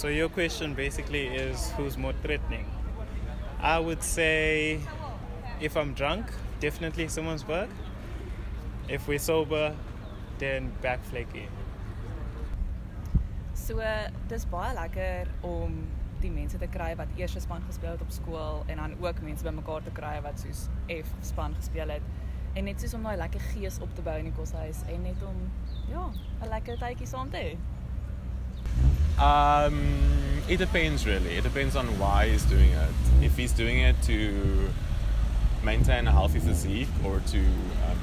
So your question basically is who's more threatening? I would say if I'm drunk, definitely Simonsburg. If we're sober, then back flaky. So dis baie lekker om die mense te kry wat eers span gespeel het op skool en dan ook mense bymekaar te kry wat soos F span gespeel het. En net soos om daai lekker gees op te bou in die koshuis en net om 'n lekker tydjie saam te hê. It depends really. It depends on why he's doing it. If he's doing it to maintain a healthy physique or to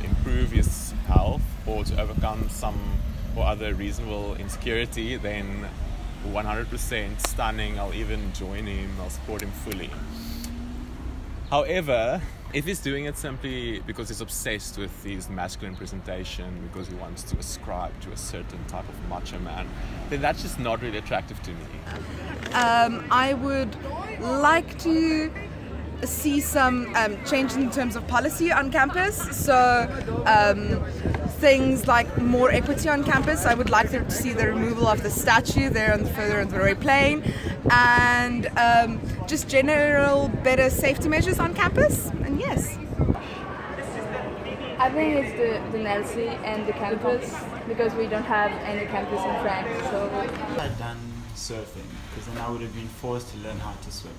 improve his health or to overcome some or other reasonable insecurity, then 100% stunning. I'll even join him. I'll support him fully. However, if he's doing it simply because he's obsessed with his masculine presentation, because he wants to ascribe to a certain type of macho man, then that's just not really attractive to me. I would like to see some change in terms of policy on campus. So things like more equity on campus. I would like to see the removal of the statue there on the further on the road plane, and just general better safety measures on campus. And yes, I think it's the Nelsie and the campus, because we don't have any campus in France. So I've done surfing because then I would have been forced to learn how to swim.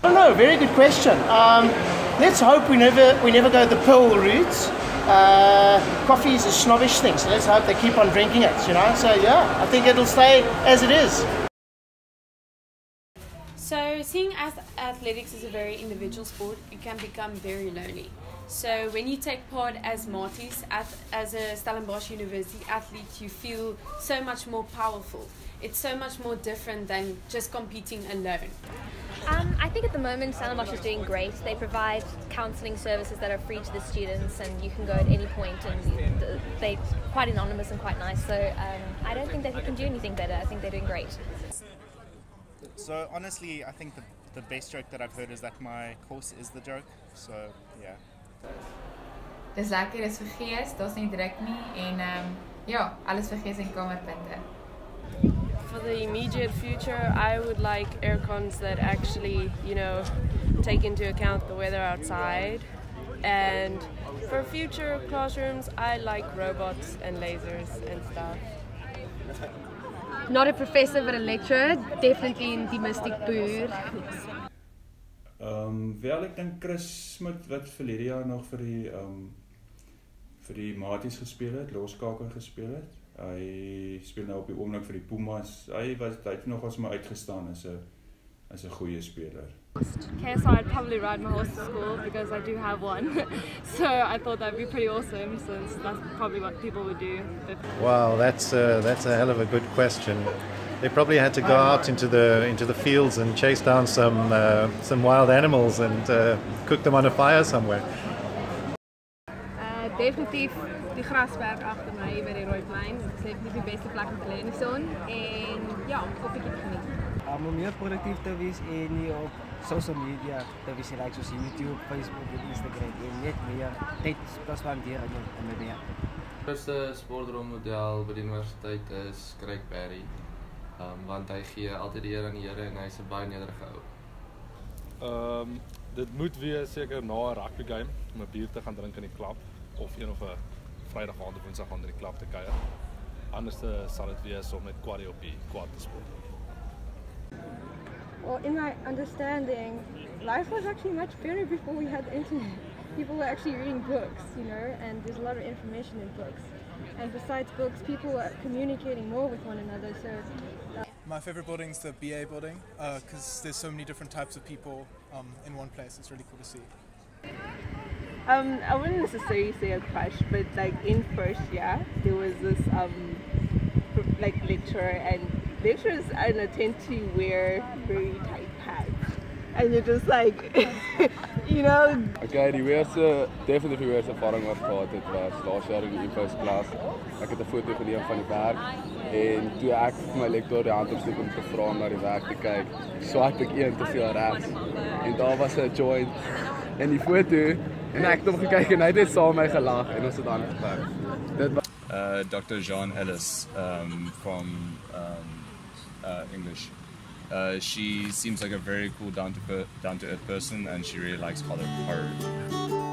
I don't know, very good question. Let's hope we never go the pill route. Coffee is a snobbish thing, so let's hope they keep on drinking it, you know. So yeah, I think it'll stay as it is. So seeing as athletics is a very individual sport, it can become very lonely. So when you take part as Matie, as a Stellenbosch University athlete, you feel so much more powerful. It's so much more different than just competing alone. I think at the moment Stellenbosch is doing great. They provide counselling services that are free to the students, and you can go at any point, and they're quite anonymous and quite nice. So I don't think that we can do anything better. I think they're doing great. So honestly, I think the best joke that I've heard is that my course is the joke. So yeah. Dis lekker, dis vergees, daar's nie druk nie en ja, alles vergees en kamerpunte. For the immediate future, I would like aircons that actually, take into account the weather outside. And for future classrooms, I like robots and lasers and stuff. Not a professor, but a lecturer. Definitely in die mystiek boer. Wel, ek dink Chris Smit wat verlede jaar nog vir die Maties gespeel het, loskaker gespeel het. Hy speel nou op die oomblik vir die Pumas. Hy het nog as my uitgestaan as 'n goeie speler. Okay, so I'd probably ride my horse to school because I do have one. So I thought that'd be pretty awesome, since that's probably what people would do. Wow, that's a hell of a good question. They probably had to go out into the fields and chase down some wild animals and cook them on a fire somewhere. Definitief die grasberg agter my by die rooi plein. Dit is definitief die beste plek om te lê in die son en ja, om koffietjie te geniet. Om meer produktief te wees en nie op social media te wees, like soos YouTube, Facebook en Instagram, en net meer tyd spandeer in my werk. Die eerste sportrolmodel by die universiteit is Craig Berry, want hy gee altyd die eer aan die Here en hy's 'n baie nederige ou. Dit moet wees seker na 'n rugby game om 'n bier te gaan drink in die klub of een of 'n Vrydag aand of Woensdag aand in die klub te kuier. Anders sal dit wees om met quaddy op die quad te speel. Well, in my understanding, life was actually much better before we had the internet. People were actually reading books, and there's a lot of information in books. And besides books, people were communicating more with one another. So, my favorite building is the BA building because there's so many different types of people in one place. It's really cool to see. I wouldn't necessarily say a crush, but like in first year, there was this lecturer, and lecturers tend to wear very tight pants, and you're just like, Okay, definitief die weerste ervaring wat gehad het was laas jaar in die infos klas. Ek het 'n foto geneem van die werk en toe ek vir my lektor die hand opsteek om te vra om na die werk te kyk, swipe ek een te veel regs en daar was 'n joint in die foto en ek het hom gekyk en hy het net saam met my gelag en ons het aangepak. Dit was Dr. John Ellis from English. She seems like a very cool, down to earth person, and she really likes horror.